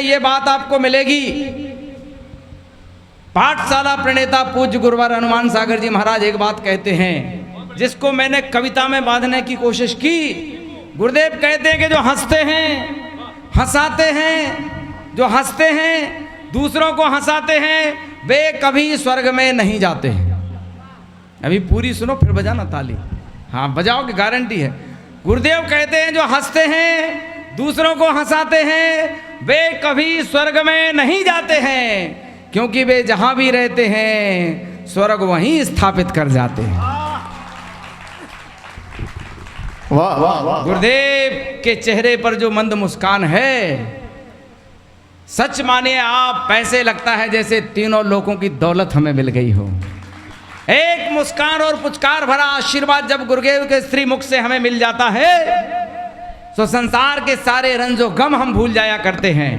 ये बात आपको मिलेगी। पाठशाला प्रणेता पूज्य गुरुवर हनुमान सागर जी महाराज एक बात कहते हैं, जिसको मैंने कविता में बांधने की कोशिश की। गुरुदेव कहते हैं कि जो हंसते हैं, हंसाते हैं, जो हंसते हैं, दूसरों को हंसाते हैं, वे कभी स्वर्ग में नहीं जाते हैं। अभी पूरी सुनो फिर बजाना ताली। हाँ बजाओगे, गारंटी है। गुरुदेव कहते हैं जो हंसते हैं, दूसरों को हंसाते हैं, वे कभी स्वर्ग में नहीं जाते हैं, क्योंकि वे जहां भी रहते हैं स्वर्ग वहीं स्थापित कर जाते हैं। वाह वाह वाह। गुरुदेव के चेहरे पर जो मंद मुस्कान है, सच मानिए आप, ऐसे लगता है जैसे तीनों लोगों की दौलत हमें मिल गई हो। एक मुस्कान और पुचकार भरा आशीर्वाद जब गुरुदेव के श्री मुख से हमें मिल जाता है, तो संसार के सारे रंजो गम हम भूल जाया करते हैं।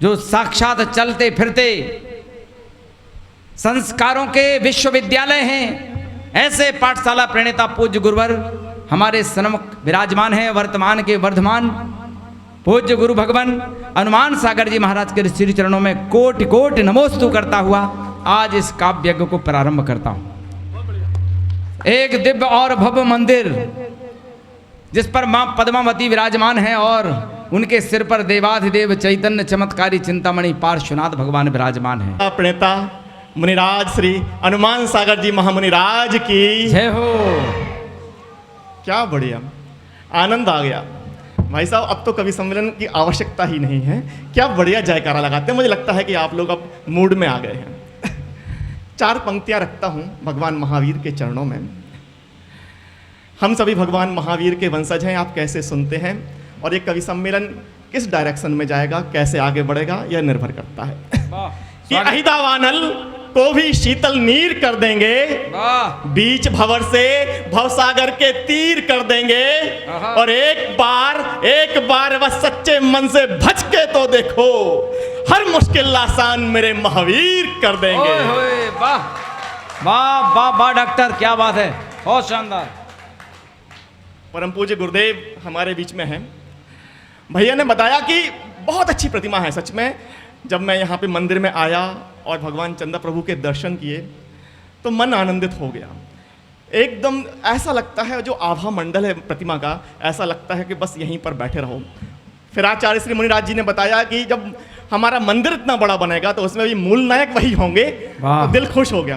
जो साक्षात चलते फिरते संस्कारों के विश्वविद्यालय हैं, ऐसे पाठशाला प्रणेता पूज्य गुरुवर हमारे सन्मुख विराजमान हैं। वर्तमान के वर्धमान पूज्य गुरु भगवान हनुमान सागर जी महाराज के श्री चरणों में कोटि कोटि नमोस्तु करता हुआ आज इस काव्य यज्ञ को प्रारंभ करता हूं। एक दिव्य और भव्य मंदिर जिस पर मां पद्मावती विराजमान हैं और उनके सिर पर देवाधिदेव चैतन्य चमत्कारी चिंतामणि पार्श्वनाथ भगवान विराजमान हैं। प्रणेता मुनिराज श्री हनुमान सागर जी महामुनिराज की जय हो। क्या बढ़िया, आनंद आ गया भाई साहब। अब तो कवि सम्मेलन की आवश्यकता ही नहीं है। क्या बढ़िया जयकारा लगाते हैं। मुझे लगता है कि आप लोग अब मूड में आ गए हैं। 4 पंक्तियां रखता हूं भगवान महावीर के चरणों में। हम सभी भगवान महावीर के वंशज हैं। आप कैसे सुनते हैं और ये कवि सम्मेलन किस डायरेक्शन में जाएगा, कैसे आगे बढ़ेगा, यह निर्भर करता है। कि अहिदावानल को भी शीतल नीर कर देंगे, बीच भंवर से भवसागर के तीर कर देंगे, और एक बार वह सच्चे मन से भज के तो देखो, हर मुश्किल आसान मेरे महावीर कर देंगे। वाह वाह वाह वाह डॉक्टर, क्या बात है, बहुत शानदार। परम पूज्य गुरुदेव हमारे बीच में हैं। भैया ने बताया कि बहुत अच्छी प्रतिमा है। सच में जब मैं यहाँ पे मंदिर में आया और भगवान चंदा प्रभु के दर्शन किए तो मन आनंदित हो गया। एकदम ऐसा लगता है, जो आभा मंडल है प्रतिमा का, ऐसा लगता है कि बस यहीं पर बैठे रहो। फिर आचार्य श्री मुनिराज जी ने बताया कि जब हमारा मंदिर इतना बड़ा बनेगा तो उसमें भी मूल नायक वही होंगे। तो दिल खुश हो गया।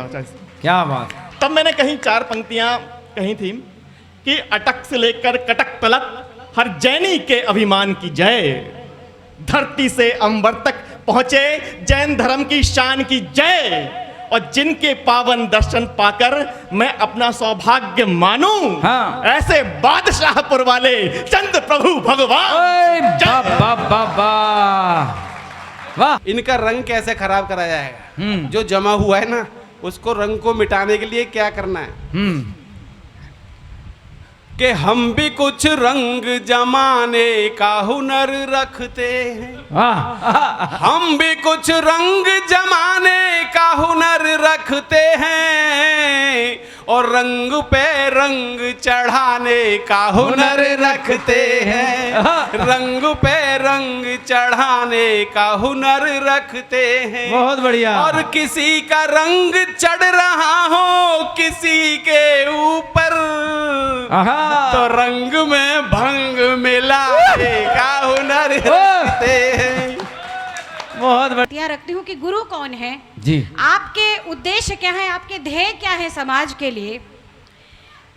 क्या बात। तब मैंने कहीं 4 पंक्तियां कही थी कि अटक से लेकर कटक तलक हर जैनी के अभिमान की जय, धरती से अंबर तक पहुंचे जैन धर्म की शान की जय, और जिनके पावन दर्शन पाकर मैं अपना सौभाग्य मानूं, हाँ। ऐसे बादशाहपुर वाले चंद्र प्रभु भगवान। वाह। इनका रंग कैसे खराब करा जाएगा? जो जमा हुआ है ना, उसको रंग को मिटाने के लिए क्या करना है? कि हम भी कुछ रंग जमाने का हुनर रखते हैं, हम भी कुछ रंग जमाने का हुनर रखते हैं, और रंग पे रंग चढ़ाने का हुनर रखते हैं, रंग पे रंग चढ़ाने का हुनर रखते हैं। बहुत बढ़िया। और किसी का रंग चढ़ रहा हो किसी के ऊपर, तो रंग में भंग मिलाने का हुनर रखते हैं। बहुत बढ़िया। रखती हूँ कि गुरु कौन है जी, आपके उद्देश्य क्या है, आपके ध्येय क्या है समाज के लिए।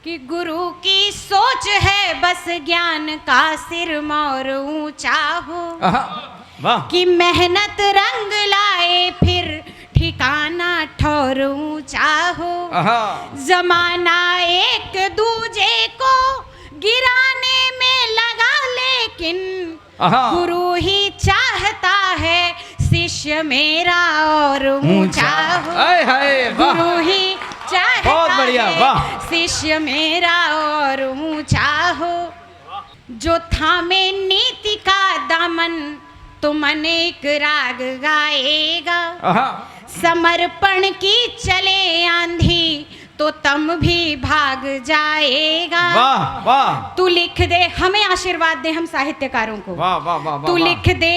कि गुरु की सोच है बस ज्ञान का सिर मोर ऊंचा हो, वाह। कि मेहनत रंग लाए फिर ठिकाना ठौर ऊंचा हो, जमाना एक दूजे को गिराने में लगा, लेकिन गुरु ही चाहता है शिष्य मेरा और ऊंचा हो। गुरु ही चाहता है शिष्य मेरा और ऊंचा हो। जो थामे नीति का दामन तो मन एक राग गाएगा, समर्पण की चले आंधी तो तम भी भाग जाएगा। वाह वाह। तू लिख दे, हमें आशीर्वाद दे हम साहित्यकारों को। वाह वाह वाह। तू लिख दे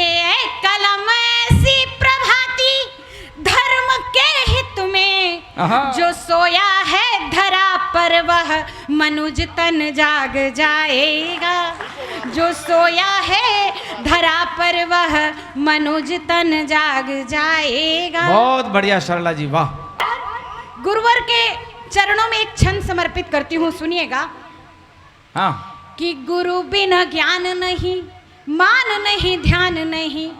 जो सोया है धरा पर वह मनुज तन जाग जाएगा। जो सोया है धरा पर वह मनुज तन जाग जाएगा। बहुत बढ़िया सरला जी, वाह। गुरुवर के चरणों में एक छंद समर्पित करती हूँ, सुनिएगा। हाँ। कि गुरु बिन ज्ञान नहीं, मान नहीं, ध्यान नहीं,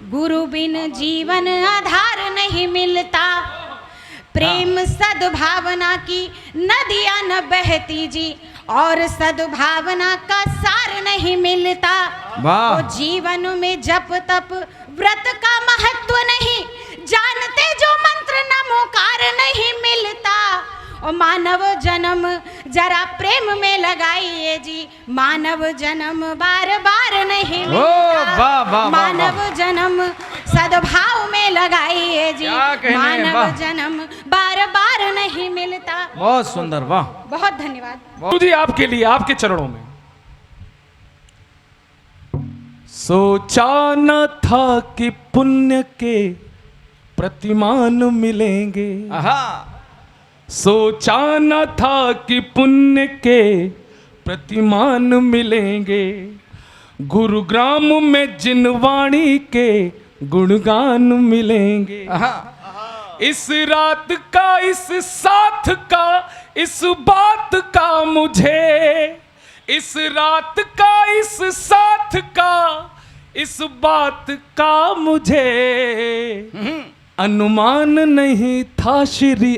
गुरु बिन जीवन आधार नहीं मिलता। प्रेम सद्भावना की नदियां न बहती जी, और सद्भावना का सार नहीं मिलता। वाह। तो जीवन में जप तप व्रत का महत्व नहीं जानते, जो मंत्र नमोकार नहीं मिलता। और मानव जन्म जरा प्रेम में लगाइए जी, मानव जन्म बार बार नहीं मिलता। वाह, वाह, मानव वाह। जन्म सद्भाव में लगाइए जी, क्या कहने, मानव वाह। जन्म बार बार नहीं मिलता। बहुत सुंदर, वाह। बहुत धन्यवाद। गुरु जी आपके लिए, आपके चरणों में। सोचा न था कि पुण्य के प्रतिमान मिलेंगे। आहा। सोचा न था कि पुण्य के प्रतिमान मिलेंगे। गुरुग्राम में जिन वाणी के गुणगान मिलेंगे। आहा। इस रात का, इस साथ का, इस बात का मुझे, इस रात का, इस साथ का, इस बात का मुझे अनुमान नहीं था श्री